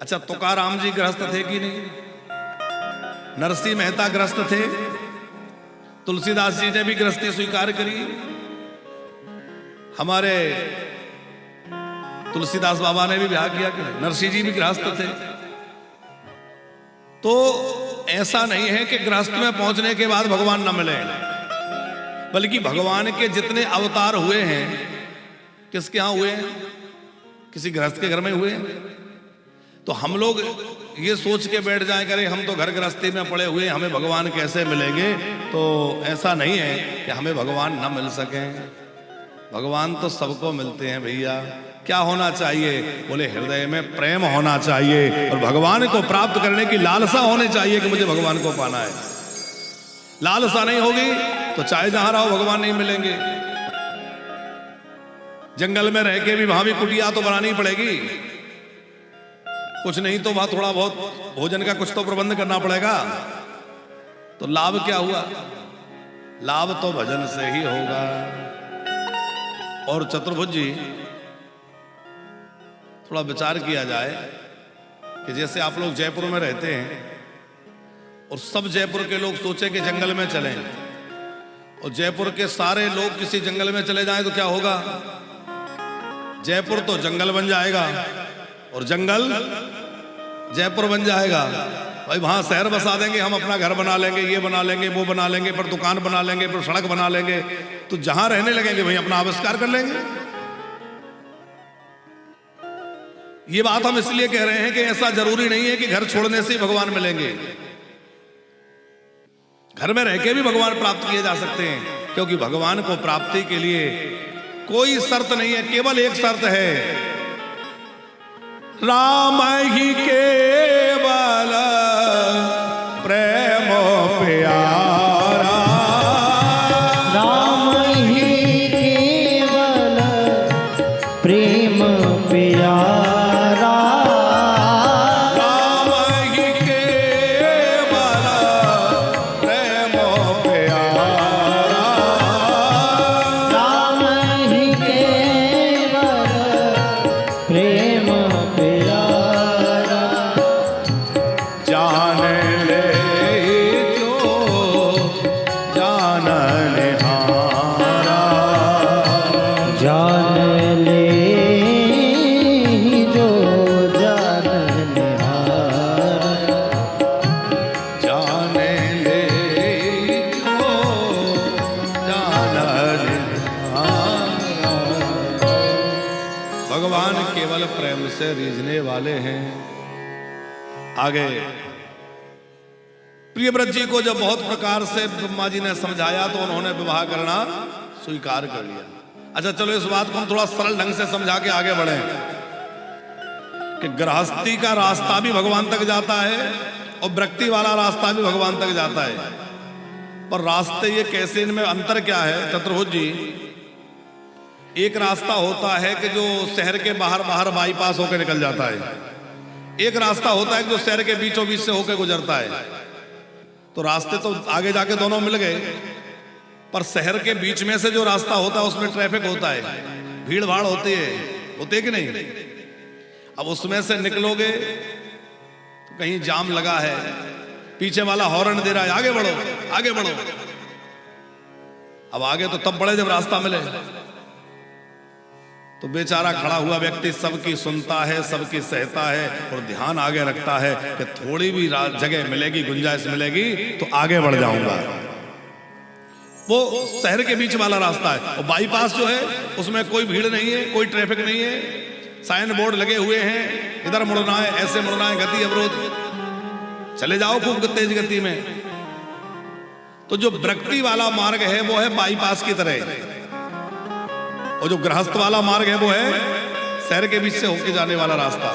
अच्छा, तुकाराम जी गृहस्थ थे कि नहीं? नरसिंह मेहता गृहस्थ थे, तुलसीदास जी ने भी गृहस्थी स्वीकार करी, हमारे तुलसीदास बाबा ने भी ब्याह किया कि नरसिंह जी भी गृहस्थ थे। तो ऐसा नहीं है कि गृहस्थ में पहुंचने के बाद भगवान न मिले, बल्कि भगवान के जितने अवतार हुए हैं किसके यहां हुए हैं? किसी गृहस्थ के घर में हुए हैं। तो हम लोग ये सोच के बैठ जाएं करें हम तो घर गृहस्थी में पड़े हुए, हमें भगवान कैसे मिलेंगे? तो ऐसा नहीं है कि हमें भगवान न मिल सकें, भगवान तो सबको मिलते हैं भैया। क्या होना चाहिए? बोले हृदय में प्रेम होना चाहिए और भगवान को प्राप्त करने की लालसा होनी चाहिए कि मुझे भगवान को पाना है। लालसा नहीं होगी तो चाहे जहां रहो भगवान नहीं मिलेंगे। जंगल में रह के भी वहां भी कुटिया तो बनानी पड़ेगी, कुछ नहीं तो वहां थोड़ा बहुत भोजन का कुछ तो प्रबंध करना पड़ेगा। तो लाभ क्या हुआ? लाभ तो भजन से ही होगा। और चतुर्भुज जी, थोड़ा विचार किया जाए कि जैसे आप लोग जयपुर में रहते हैं और सब जयपुर के लोग सोचे कि जंगल में चलें और जयपुर के सारे लोग किसी जंगल में चले जाएं तो क्या होगा? जयपुर तो जंगल बन जाएगा और जंगल जयपुर बन जाएगा। भाई वहां शहर बसा देंगे, हम अपना घर बना लेंगे, ये बना लेंगे, वो बना लेंगे, फिर दुकान बना लेंगे, फिर सड़क बना लेंगे, तो जहां रहने लगेंगे वहीं अपना आविष्कार कर लेंगे। ये बात हम इसलिए कह रहे हैं कि ऐसा जरूरी नहीं है कि घर छोड़ने से ही भगवान मिलेंगे, घर में रह के भी भगवान प्राप्त किए जा सकते हैं। क्योंकि भगवान को प्राप्ति के लिए कोई शर्त नहीं है, केवल एक शर्त है, राम ही केवल प्रेम प्यारा, राम ही केवल प्रेम प्यारा, राम ही केवल प्रेम प्यारा, राम ही केवल प्रेम प्यारा, जान ले जो जाननहारा, जान ले जो जाननहारा, जान ले जो जाननहारा। भगवान केवल प्रेम से रीझने वाले हैं। आगे प्रियव्रत जी को जब बहुत प्रकार से ब्रह्मा जी ने समझाया तो उन्होंने विवाह करना स्वीकार कर लिया। अच्छा चलो इस बात को हम थोड़ा सरल ढंग से समझा के आगे बढ़े कि गृहस्थी का रास्ता भी भगवान तक जाता है और व्यक्ति वाला रास्ता भी भगवान तक जाता है। पर रास्ते ये कैसे, इनमें अंतर क्या है? चतुर्भुज जी, एक रास्ता होता है कि जो शहर के बाहर बाहर बाईपास होकर निकल जाता है, एक रास्ता होता है कि जो शहर के बीचों बीच से होकर गुजरता है। तो रास्ते तो आगे जाके दोनों मिल गए, पर शहर के बीच में से जो रास्ता होता है उसमें ट्रैफिक होता है, भीड़ भाड़ होती है, होती कि नहीं? अब उसमें से निकलोगे तो कहीं जाम लगा है, पीछे वाला हॉर्न दे रहा है, आगे बढ़ो आगे बढ़ो। अब आगे तो तब बढ़े जब रास्ता मिले। तो बेचारा खड़ा हुआ व्यक्ति सबकी सुनता है, सबकी सहता है और ध्यान आगे रखता है कि थोड़ी भी जगह मिलेगी, गुंजाइश मिलेगी तो आगे बढ़ जाऊंगा। वो शहर के बीच वाला रास्ता है और बाईपास जो है उसमें कोई भीड़ नहीं है, कोई ट्रैफिक नहीं है, साइन बोर्ड लगे हुए हैं, इधर मुड़ना है, ऐसे मुड़ना है, गति अवरोध, चले जाओ खूब तेज गति में। तो जो व्यक्ति वाला मार्ग है वो है बाईपास की तरह, और जो गृहस्थ वाला मार्ग है वो है शहर के बीच से होके जाने वाला रास्ता।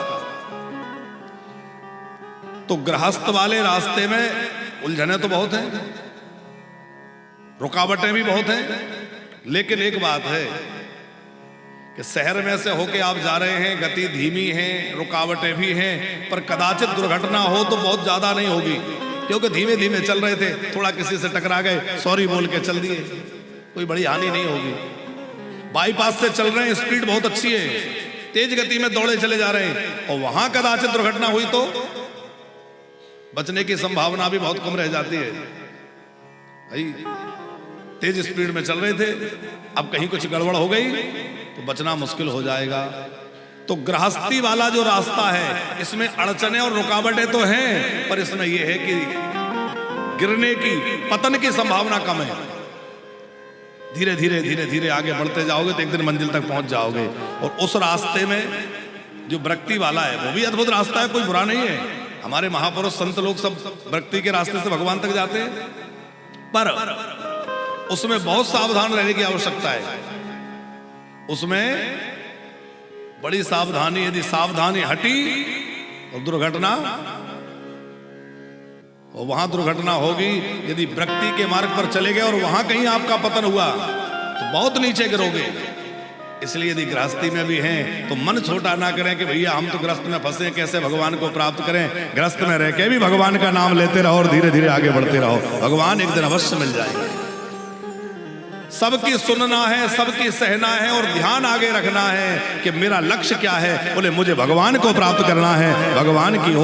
तो गृहस्थ वाले रास्ते में उलझने तो बहुत हैं, रुकावटें भी बहुत हैं, लेकिन एक बात है कि शहर में से होके आप जा रहे हैं, गति धीमी है, रुकावटें भी हैं, पर कदाचित दुर्घटना हो तो बहुत ज्यादा नहीं होगी, क्योंकि धीमे धीमे चल रहे थे, थोड़ा किसी से टकरा गए, सॉरी बोल के चल दिए, कोई बड़ी हानि नहीं होगी। बाईपास से चल रहे हैं, स्पीड बहुत अच्छी है, तेज गति में दौड़े चले जा रहे हैं और वहां कदाचित दुर्घटना हुई तो बचने की संभावना भी बहुत कम रह जाती है। भाई तेज स्पीड में चल रहे थे, अब कहीं कुछ गड़बड़ हो गई तो बचना मुश्किल हो जाएगा। तो गृहस्थी वाला जो रास्ता है इसमें अड़चने और रुकावटें तो हैं, पर इसमें यह है कि गिरने की, पतन की संभावना कम है। धीरे धीरे धीरे धीरे आगे बढ़ते जाओगे तो एक दिन मंजिल तक पहुंच जाओगे। और उस रास्ते में जो वृत्ति वाला है वो भी अद्भुत रास्ता है, कोई बुरा नहीं है। हमारे महापुरुष संत लोग सब वृत्ति के रास्ते से भगवान तक जाते हैं, पर उसमें बहुत सावधान रहने की आवश्यकता है। उसमें बड़ी सावधानी, यदि सावधानी हटी और दुर्घटना, और वहां दुर्घटना होगी। यदि वृत्ति के मार्ग पर चले गए और वहां कहीं आपका पतन हुआ तो बहुत नीचे गिरोगे। इसलिए यदि गृहस्थी में भी हैं तो मन छोटा ना करें कि भैया हम तो गृहस्थ में फंसे, कैसे भगवान को प्राप्त करें। गृहस्थ में रह के भी भगवान का नाम लेते रहो और धीरे धीरे आगे बढ़ते रहो, भगवान एक दिन अवश्य मिल जाएंगे। सबकी सुनना है, सबकी सहना है और ध्यान आगे रखना है कि मेरा लक्ष्य क्या है। बोले मुझे भगवान को प्राप्त करना है, भगवान की ओर